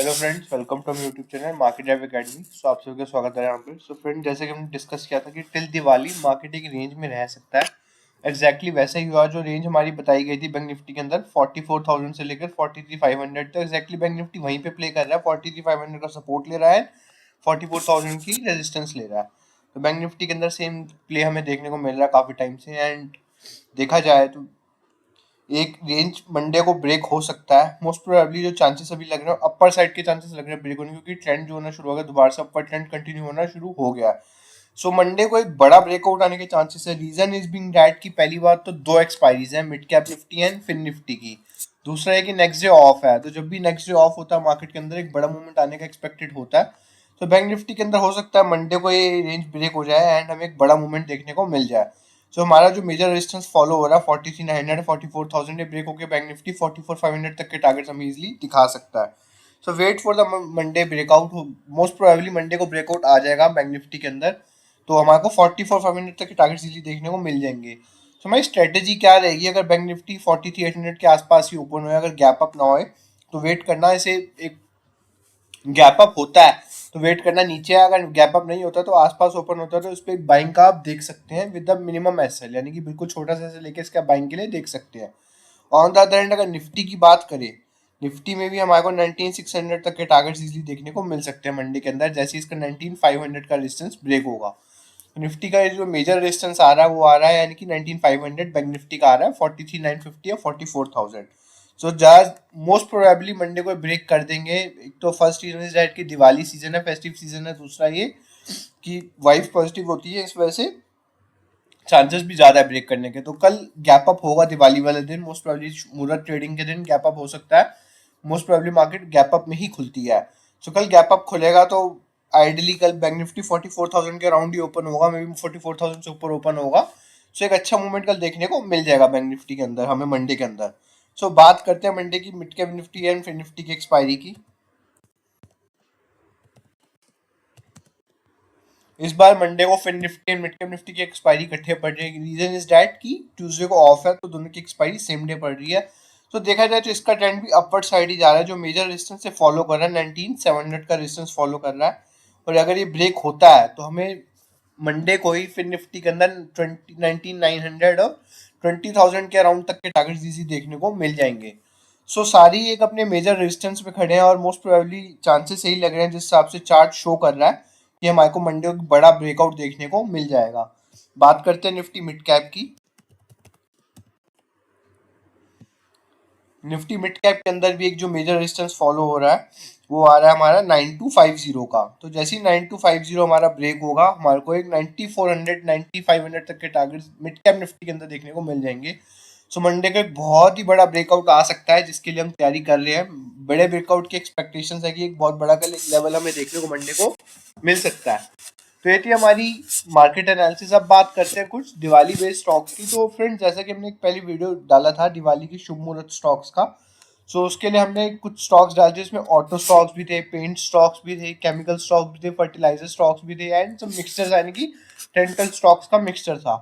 Hello friends, welcome to YouTube channel market drive academy. आप सभी का स्वागत है यहाँ पे। फ्रेंड, जैसे कि हमने डिस्कस किया था कि टिल दिवाली मार्केट एक रेंज में रह सकता है। एग्जैक्टली वैसा ही हुआ। जो रेंज हमारी बताई गई थी बैंक निफ्टी के अंदर 44,000 से लेकर 43,500 तक, एग्जैक्टली बैंक निफ्टी वहीं पे प्ले कर रहा है। 43,500 का सपोर्ट ले रहा है, 44,000 की रेजिस्टेंस ले रहा है। तो बैंक निफ्टी के अंदर सेम प्ले हमें देखने को मिल रहा है काफी टाइम से। एंड देखा जाए तो एक रेंज मंडे को ब्रेक हो सकता है। मोस्ट प्रोबेबली जो चांसेस अभी लग रहे हैं अपर साइड के चांसेस लग रहे हैं ब्रेक होने, क्योंकि ट्रेंड जो होना शुरू हो गया, दोबारा से अपर ट्रेंड कंटिन्यू होना शुरू हो गया है। सो मंडे को एक बड़ा ब्रेकआउट आने के चांसेस है। रीजन इज बिंग दैट की पहली बात तो दो एक्सपायरीज है, mid cap Nifty and Fin Nifty की। दूसरा है कि नेक्स्ट डे ऑफ है, तो जब भी नेक्स्ट डे ऑफ होता है मार्केट के अंदर एक बड़ा मूवमेंट आने का एक्सपेक्टेड होता है। तो बैंक निफ्टी के अंदर हो सकता है मंडे को ये रेंज ब्रेक हो जाए एंड हमें एक बड़ा मूवमेंट देखने को मिल जाए। सो हमारा जो मेजर रेजिस्टेंस फॉलो हो रहा है 43,900 44,000 ब्रेक होकर बैंक निफ्टी 44,500 तक के टारगेट्स हमें इजीली दिखा सकता है। So wait for the Monday breakout. Most probably Monday को ब्रेकआउट आ जाएगा बैंक निफ्टी के अंदर, तो हमारे को 44,500 तक के टारगेट्स इजीली देखने को मिल जाएंगे। सो हमारी स्ट्रेटेजी क्या रहेगी? अगर बैंक निफ्टी 43,800 के आसपास ही ओपन हो, अगर गैप अप ना होए तो वेट करना। इसे एक गैप अप होता है तो वेट करना नीचे है, अगर गैप अप नहीं होता तो आसपास ओपन होता है तो उस पर एक बाइंग का आप देख सकते हैं विद द मिनिमम एसएल, यानी कि बिल्कुल छोटा सा एसएल लेके इसका बाइंग के लिए देख सकते हैं। ऑन द अदर एंड अगर निफ्टी की बात करें, निफ्टी में भी हमारे को 19,600 तक के टारगेट्स इजीली देखने को मिल सकते हैं मंडे के अंदर, जैसे इसका 19,500 का रेजिस्टेंस ब्रेक होगा। तो निफ्टी का जो मेजर रेजिस्टेंस आ रहा है वो आ रहा है, यानी कि 19,500 बैंक निफ्टी का आ रहा है, 43,950 या 44,000। सो जहाज मोस्ट प्रोबेबली मंडे को ब्रेक कर देंगे। एक तो फर्स्ट रीजन इज दैट कि दिवाली सीजन है, फेस्टिव सीजन है। दूसरा ये कि वाइफ पॉजिटिव होती है, इस वजह से चांसेस भी ज्यादा है ब्रेक करने के। तो कल गैप अप होगा दिवाली वाले दिन, मोस्ट प्रोबेबली मुहूर्त ट्रेडिंग के दिन गैप अप हो सकता है। Most probably market gap up में ही खुलती है। सो कल गैप अप खुलेगा तो आइडियली कल बैंक निफ्टी 44,000 के अराउंड ही ओपन होगा, मे बी 44,000 से ऊपर ओपन होगा। सो एक अच्छा मूवमेंट कल देखने को मिल जाएगा बैंक निफ्टी के अंदर हमें मंडे के अंदर। सो बात करते हैं मंडे की mid cap Nifty and Fin Nifty की एक्सपायरी की। इस बार मंडे को Fin Nifty and mid cap Nifty की एक्सपायरी इकट्ठे पड़ रही है। रीजन इज दैट कि ट्यूसडे को ऑफ है, तो दोनों की एक्सपायरी सेम डे पड़ रही है। तो देखा जाए तो इसका ट्रेंड भी अपवर्ड साइड ही जा रहा है। जो मेजर रेजिस्टेंस से फॉलो कर रहा है 19,700 का रेजिस्टेंस फॉलो कर रहा है, और अगर ये ब्रेक होता है तो हमें मंडे को ही फिन निफ्टी के अंदर 19,900 और 20,000 के अराउंड तक के टारगेट्स इजी देखने को मिल जाएंगे। सो सारी एक अपने मेजर रेजिस्टेंस पे खड़े हैं और मोस्ट प्रोबेबली चांसेस यही लग रहे हैं जिस हिसाब से चार्ट शो कर रहा है कि हमारे को मंडे को बड़ा ब्रेकआउट देखने को मिल जाएगा। बात करते हैं निफ्टी मिड कैप की। निफ्टी मिड कैप के अंदर भी एक जो मेजर रेजिस्टेंस फॉलो हो रहा है वो आ रहा है हमारा 9250 का। तो जैसे ही 9250 हमारा ब्रेक होगा, हमारे को एक 9400 9500 तक के टारगेट मिड कैप निफ्टी के अंदर देखने को मिल जाएंगे। सो मंडे का एक बहुत ही बड़ा ब्रेकआउट आ सकता है, जिसके लिए हम तैयारी कर रहे हैं। बड़े ब्रेकआउट की एक्सपेक्टेशंस है कि एक बहुत बड़ा लेवल हमें देखने को मंडे को मिल सकता है। तो ये थी हमारी मार्केट एनालिसिस। अब बात करते हैं कुछ दिवाली बेस्ड स्टॉक्स की। तो फ्रेंड, जैसा कि हमने एक पहली वीडियो डाला था दिवाली की शुभ मुहूर्त स्टॉक्स का, सो उसके लिए हमने कुछ स्टॉक्स डाले जिसमें ऑटो स्टॉक्स भी थे, पेंट स्टॉक्स भी थे, केमिकल स्टॉक्स भी थे, फर्टिलाइजर स्टॉक्स भी थे, एंड सब मिक्सचर यानी कि टेंटल स्टॉक्स का मिक्सचर था।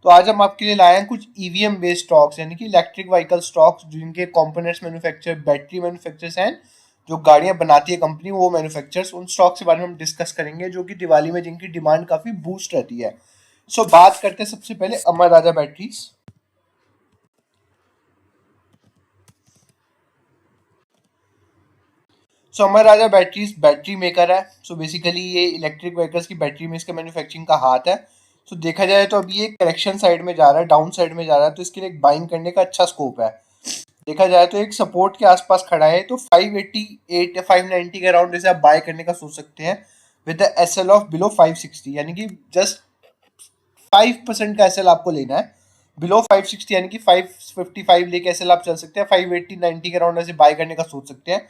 तो आज हम आपके लिए लाए हैं कुछ ईवीएम बेस्ड स्टॉक्स, यानी कि इलेक्ट्रिक व्हीकल स्टॉक्स, जिनके कंपोनेंट्स मैन्युफैक्चर बैटरी मैन्युफैक्चर्स हैं, जो गाड़ियां बनाती है कंपनी वो मैन्युफैक्चरर्स, उन स्टॉक के बारे में हम डिस्कस करेंगे जो कि दिवाली में जिनकी डिमांड काफी बूस्ट रहती है। सो बात करते हैं सबसे पहले अमर राजा बैटरीज। सो अमर राजा बैटरीज बैटरी मेकर है। सो बेसिकली ये इलेक्ट्रिक व्हीकल्स की बैटरी में इसका मैन्युफैक्चरिंग का हाथ है। सो देखा जाए तो अभी ये करेक्शन साइड में जा रहा है, डाउन साइड में जा रहा है, तो इसके लिए एक बाइंग करने का अच्छा स्कोप है। देखा जाए तो एक सपोर्ट के आसपास खड़ा है, तो 588 या 590 के अराउंड जैसे आप बाय करने का सोच सकते हैं with the SL of below 560, यानी कि जस्ट 5% का एसएल आपको लेना है। बिलो 560 यानी कि 555 लेके एसएल आप चल सकते हैं। 580 90 के अराउंड ऐसे बाय करने का सोच सकते हैं।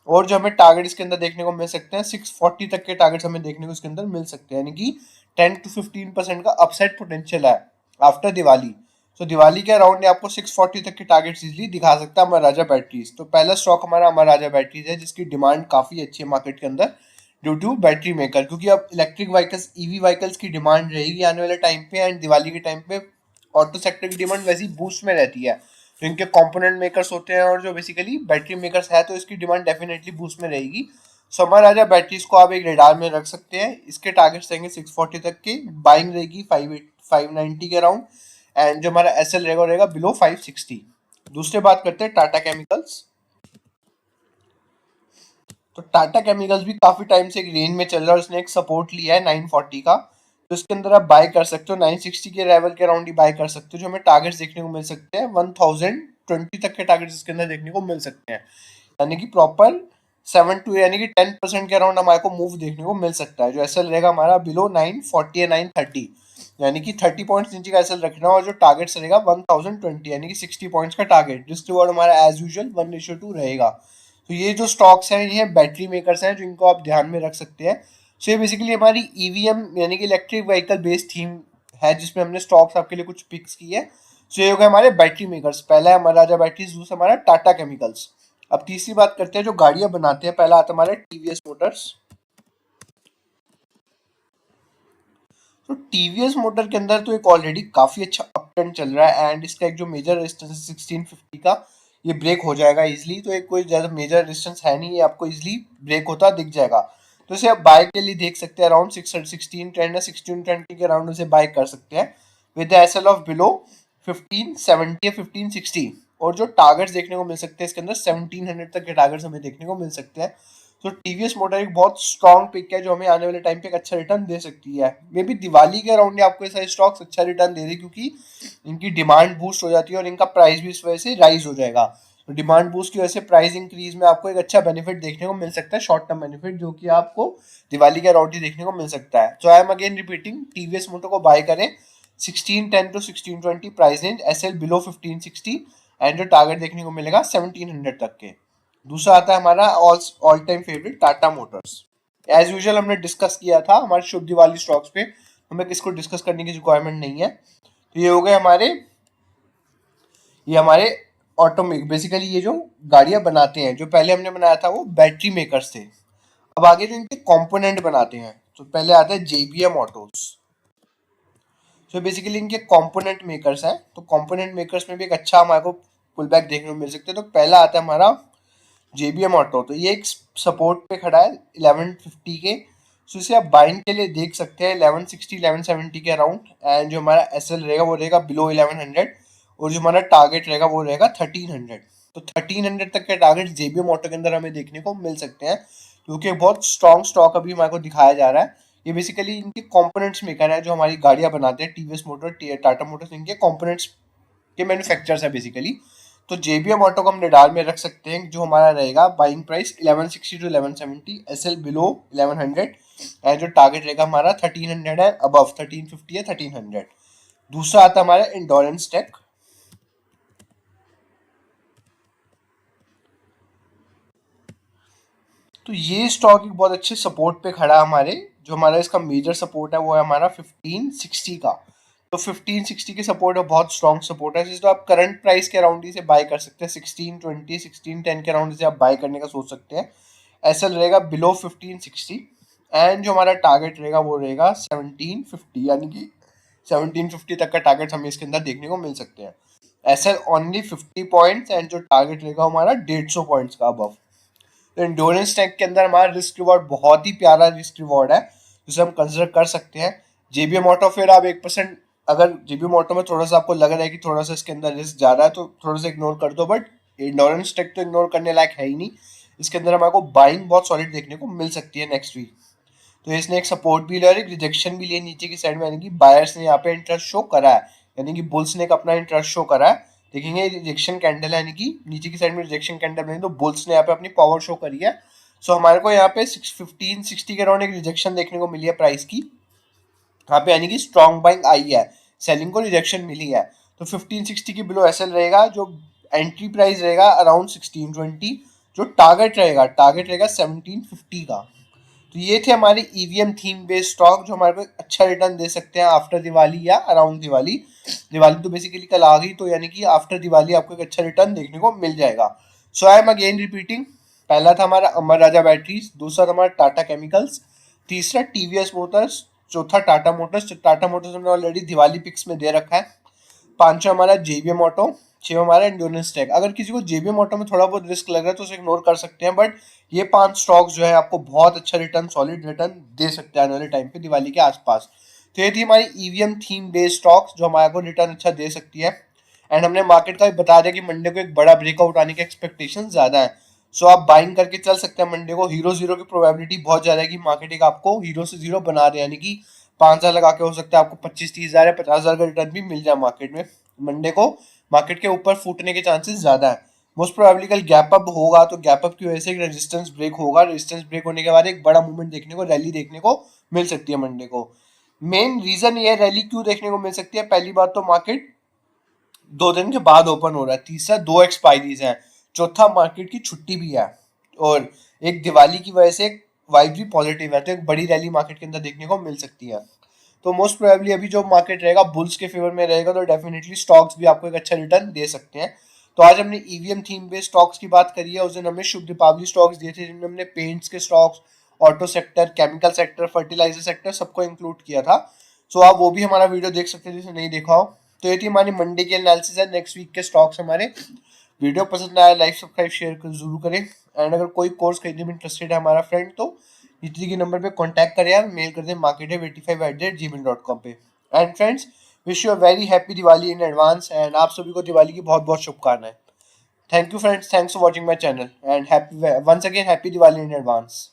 और जो हमें टारगेट इसके अंदर देखने को मिल सकते हैं 640 तक के टारगेट्स हमें देखने को इसके अंदर मिल सकते हैं, यानी कि 10 to 15% का अपसाइड पोटेंशियल है आफ्टर दिवाली। सो दिवाली के अराउंड ने आपको 640 तक के टारगेट्स इजीली दिखा सकता है अमर राजा बैटरीज। तो पहला स्टॉक हमारा अमर राजा बैटरीज है, जिसकी डिमांड काफी अच्छी है मार्केट के अंदर ड्यू टू बैटरी मेकर, क्योंकि अब इलेक्ट्रिक व्हीकल्स ईवी व्हीकल्स की डिमांड रहेगी आने वाले टाइम पे, एंड दिवाली के टाइम पे ऑटो सेक्टर की डिमांड वैसे ही बूस्ट में रहती है। तो इनके कंपोनेंट मेकर्स होते हैं और जो बेसिकली बैटरी मेकर्स है, तो इसकी डिमांड डेफिनेटली बूस्ट में रहेगी। सो हमारा राजा बैटरीज को आप एक रेडार में रख सकते हैं। इसके टारगेट्स रहेंगे 640 तक के, बाइंग रहेगी 590 के अराउंड, एंड जो हमारा एस एल रहेगा बिलो 560। दूसरे बात करते हैं टाटा केमिकल्स। तो टाटा केमिकल्स भी काफी टाइम से एक रेंज में चल रहा है, उसने एक सपोर्ट लिया है 940 का। तो इसके अंदर आप बाय कर सकते हो 960 के लेवल के अराउंड ही बाय कर सकते हो, जो हमें टारगेट्स देखने को मिल सकते हैं 1020 तक के टारगेट्स इसके अंदर देखने को मिल सकते हैं। यानी कि प्रॉपर 7 to यानी कि 10% के अराउंड हमारे को मूव देखने को मिल सकता है। जो एसएल रहेगा हमारा बिलो 940 या 930, यानी कि 30 पॉइंट्स नीचे का एसएल रखना, और जो टारगेट्स रहेगा 1020 यानी कि 60 पॉइंट्स का टारगेट। रिस्क रिवॉर्ड हमारा एज यूजुअल 1:2 रहेगा। तो ये जो स्टॉक्स हैं ये बैटरी मेकर्स हैं, जिनको आप ध्यान में रख सकते हैं। सो ये बेसिकली हमारी ईवीएम यानी कि इलेक्ट्रिक व्हीकल बेस्ड थीम है, जिसमें हमने स्टॉक्स आपके लिए कुछ पिक्स की है। सो ये हो गए हमारे बैटरी मेकर्स। पहला है हमारा राजा बैटरीज, दूसरा हमारा टाटा केमिकल्स। अब तीसरी बात करते हैं जो गाड़ियां बनाते हैं। पहला आता है हमारा टीवीएस मोटर्स। तो टीवीएस मोटर के अंदर तो एक ऑलरेडी काफी अच्छा अप ट्रेंड चल रहा है, एंड इसका एक जो मेजर रेजिस्टेंस है 1650 का, ये ब्रेक हो जाएगा इजिली। तो एक कोई ज्यादा मेजर रेजिस्टेंस है नहीं, ये आपको इजिली ब्रेक होता दिख जाएगा। तो इसे आप बाय के लिए देख सकते हैं अराउंड 1610 या 1620 के अराउंड उसे बाय कर सकते हैं with S L of below 1570 या 1560। और जो टारगेट्स देखने को मिल सकते हैं इसके अंदर 1700 तक के टारगेट्स हमें देखने को मिल सकते हैं। तो टीवीएस मोटर एक बहुत स्ट्रॉन्ग पिक है, जो हमें आने वाले टाइम पे एक अच्छा रिटर्न दे सकती है। मे बी दिवाली के अराउंड आपको ऐसा स्टॉक्स अच्छा रिटर्न दे रही, क्योंकि इनकी डिमांड बूस्ट हो जाती है और इनका प्राइस भी इस वजह से राइज हो जाएगा। तो डिमांड बूस्ट की वजह से प्राइस इंक्रीज में आपको एक अच्छा बेनिफिट देखने को मिल सकता है, शॉर्ट टर्म बेनिफिट, जो कि आपको दिवाली के अराउंड ही देखने को मिल सकता है। So I am again repeating, TVS motor को बाय करें 1610 to 1620 price range, SL below 1560, and जो टारगेट देखने को मिलेगा 1700 तक के। दूसरा आता है हमारा all time favourite Tata Motors. As usual हमने डिस्कस किया था हमारे शुभ दिवाली स्टॉक्स पे, हमें किसको डिस्कस करने की रिक्वायरमेंट नहीं है। तो ये हो गए हमारे ऑटोमेक, बेसिकली ये जो गाड़ियां बनाते हैं, जो पहले हमने बनाया था वो बैटरी मेकर्स थे। अब आगे जो इनके कंपोनेंट बनाते हैं, तो पहले आता है जेबीएम ऑटोस। तो बेसिकली इनके कंपोनेंट मेकर्स हैं। तो कंपोनेंट मेकर्स में भी एक अच्छा हमारे को पुल बैक देखने को मिल सकते हैं। तो पहला आता है हमारा जेबीएम ऑटो। तो ये एक सपोर्ट पे खड़ा है 1150 के। सो इसे आप बाइंग के लिए देख सकते हैं 1160 1170 के अराउंड, एंड जो हमारा एसएल रहेगा वो रहेगा बिलो 1100, और जो हमारा टारगेट रहेगा वो रहेगा 1300। तो 1300 तक के टारगेट जेबीएम ऑटो के अंदर हमें देखने को मिल सकते हैं, क्योंकि बहुत स्ट्रॉन्ग स्टॉक अभी हमारे को दिखाया जा रहा है। ये बेसिकली इनके कंपोनेंट्स मेकर है, जो हमारी गाड़ियां बनाते हैं टीवीएस मोटर टाटा मोटर्स, इनके कंपोनेंट्स के मैन्युफैक्चरर्स है बेसिकली। तो जेबीएम ऑटो को हम रेडार में रख सकते हैं, जो हमारा रहेगा buying price 1160 to 1170, SL below 1100, and जो टारगेट रहेगा हमारा 1300 है, अबव 1350 या 1300। दूसरा आता है हमारा इंडोरेंस टेक। तो ये स्टॉक एक बहुत अच्छे सपोर्ट पे खड़ा है हमारे। जो हमारा इसका मेजर सपोर्ट है वो है हमारा 1560 का। तो 1560 की सपोर्ट है, बहुत स्ट्रॉन्ग सपोर्ट है। जिस तो आप करंट प्राइस के अराउंड ही से बाय कर सकते हैं, 1620 1610 के अराउंड से आप बाय करने का सोच सकते हैं। एसएल रहेगा बिलो 1560, एंड जो हमारा टारगेट रहेगा वो रहेगा 1750, यानी कि 1750 तक का टारगेट हमें इसके अंदर देखने को मिल सकते हैं। एसएल ओनली 50 पॉइंट्स, एंड जो टारगेट रहेगा हमारा 150 पॉइंट्स का अबव। तो एंड्योरेंस टैग के अंदर हमारा रिस्क रिवॉर्ड बहुत ही प्यारा रिस्क रिवॉर्ड है, जिसे हम कंसिडर कर सकते हैं। जेबीएम ऑटो फिर आप 1%, अगर जेबीएम ऑटो में थोड़ा सा आपको लग रहा है कि थोड़ा सा इसके अंदर रिस्क ज़्यादा है, तो थोड़ा सा इग्नोर कर दो, बट एंड्योरेंस टैग तो इग्नोर करने लायक है ही नहीं। इसके अंदर हमारे को बाइंग बहुत सॉलिड देखने को मिल सकती है नेक्स्ट वीक। तो इसने एक सपोर्ट भी लिया और एक रिजेक्शन भी लिया नीचे की साइड में, यानी कि बायर्स ने यहाँ पे इंटरेस्ट शो करा है, यानी कि बुल्स ने एक अपना इंटरेस्ट शो करा है। देखेंगे रिजेक्शन कैंडल है, यानी कि नीचे की साइड में रिजेक्शन कैंडल बनी, तो बुल्स ने यहाँ पे अपनी पावर शो करी है। सो हमारे को यहाँ पे 1560 के अराउंड एक रिजेक्शन देखने को मिली है प्राइस की यहाँ पे, यानी कि स्ट्रॉन्ग बाइंग आई है, सेलिंग को रिजेक्शन मिली है। तो 1560 की बिलो एसएल रहेगा, जो एंट्री प्राइस रहेगा अराउंड 1620, जो टारगेट रहेगा 1750 का। तो ये थे हमारे ईवीएम थीम बेस्ड स्टॉक, जो हमारे को अच्छा रिटर्न दे सकते हैं आफ्टर दिवाली या अराउंड दिवाली। दिवाली तो बेसिकली कल आ गई, तो यानी कि आफ्टर दिवाली आपको एक अच्छा रिटर्न देखने को मिल जाएगा। सो आई एम अगेन रिपीटिंग, पहला था हमारा अमर राजा बैटरीज, दूसरा था हमारा टाटा केमिकल्स, तीसरा टीवीएस मोटर्स, चौथा टाटा मोटर्स। टाटा मोटर्स हमने ऑलरेडी दिवाली पिक्स में दे रखा है। पांचवा हमारा जेबीएम ऑटो, 6 हमारा एंड्योरेंस टेक। अगर किसी को जेबीएम ऑटो में थोड़ा बहुत रिस्क लग रहा है तो उसे इग्नोर कर सकते हैं, बट ये 5 स्टॉक्स जो है आपको बहुत अच्छा रिटर्न, सॉलिड रिटर्न दे सकते हैं आने वाले टाइम पे दिवाली के आसपास। तो ये थी हमारी ईवीएम थीम बेस्ड स्टॉक्स जो हमारे को रिटर्न अच्छा दे सकती है। एंड हमने मार्केट का भी बता दिया कि मंडे को एक बड़ा ब्रेकआउट आने की एक्सपेक्टेशन ज्यादा है। सो आप बाइंग करके चल सकते हैं मंडे को। हीरो जीरो की प्रोबेबिलिटी बहुत ज्यादा है कि मार्केट एक आपको हीरो से जीरो बना रहे हैं, यानी कि 5,000 लगा के हो सकता है आपको 25-30,000 या 50,000 का रिटर्न भी मिल जाए मार्केट में। मंडे को मार्केट के ऊपर फूटने के चांसेस ज्यादा है। मोस्ट प्रोबेबली कल गैप अप होगा, तो गैप अप की वजह से एक रेजिस्टेंस ब्रेक होगा। रेजिस्टेंस ब्रेक होने के बाद एक बड़ा मूवमेंट देखने को, रैली देखने को मिल सकती है मंडे को। मेन रीजन ये रैली क्यों देखने को मिल सकती है, पहली बात तो मार्केट 2 दिन के बाद ओपन हो रहा है, तीसरा 2 एक्सपायरीज हैं, चौथा मार्केट की छुट्टी भी है, और एक दिवाली की वजह से वाइब भी पॉजिटिव है, तो एक बड़ी रैली मार्केट के अंदर देखने को मिल सकती है। तो मोस्ट प्रोबेबली अभी जो मार्केट रहेगा बुल्स के फेवर में रहेगा, तो डेफिनेटली स्टॉक्स भी आपको एक अच्छा रिटर्न दे सकते हैं। तो आज हमने ईवीएम थीम बेस्ड स्टॉक्स की बात करी है। उस दिन हमने शुभ दीपावली स्टॉक्स दिए थे जिनमें हमने पेंट्स के stocks, auto sector, chemical sector, fertiliser sector सबको इंक्लूड किया था। सो आप वो भी हमारा वीडियो देख सकते हैं जिसे नहीं देखा हो। तो ये थी हमारी मंडे की एनालिसिस है, नेक्स्ट वीक के स्टॉक्स हमारे। वीडियो पसंद आया लाइक सब्सक्राइब शेयर जरूर करें। एंड अगर कोई कोर्स खरीदने में इंटरेस्टेड है हमारा फ्रेंड, तो नीचे के नंबर पे कांटेक्ट करें, आप मेल कर दें markethev85@gmail.com पे। And friends, wish you a very happy Diwali in advance, and आप सभी को दिवाली की बहुत बहुत शुभकामनाएं। Thank you friends, thanks for watching my channel, and happy once again happy Diwali in advance.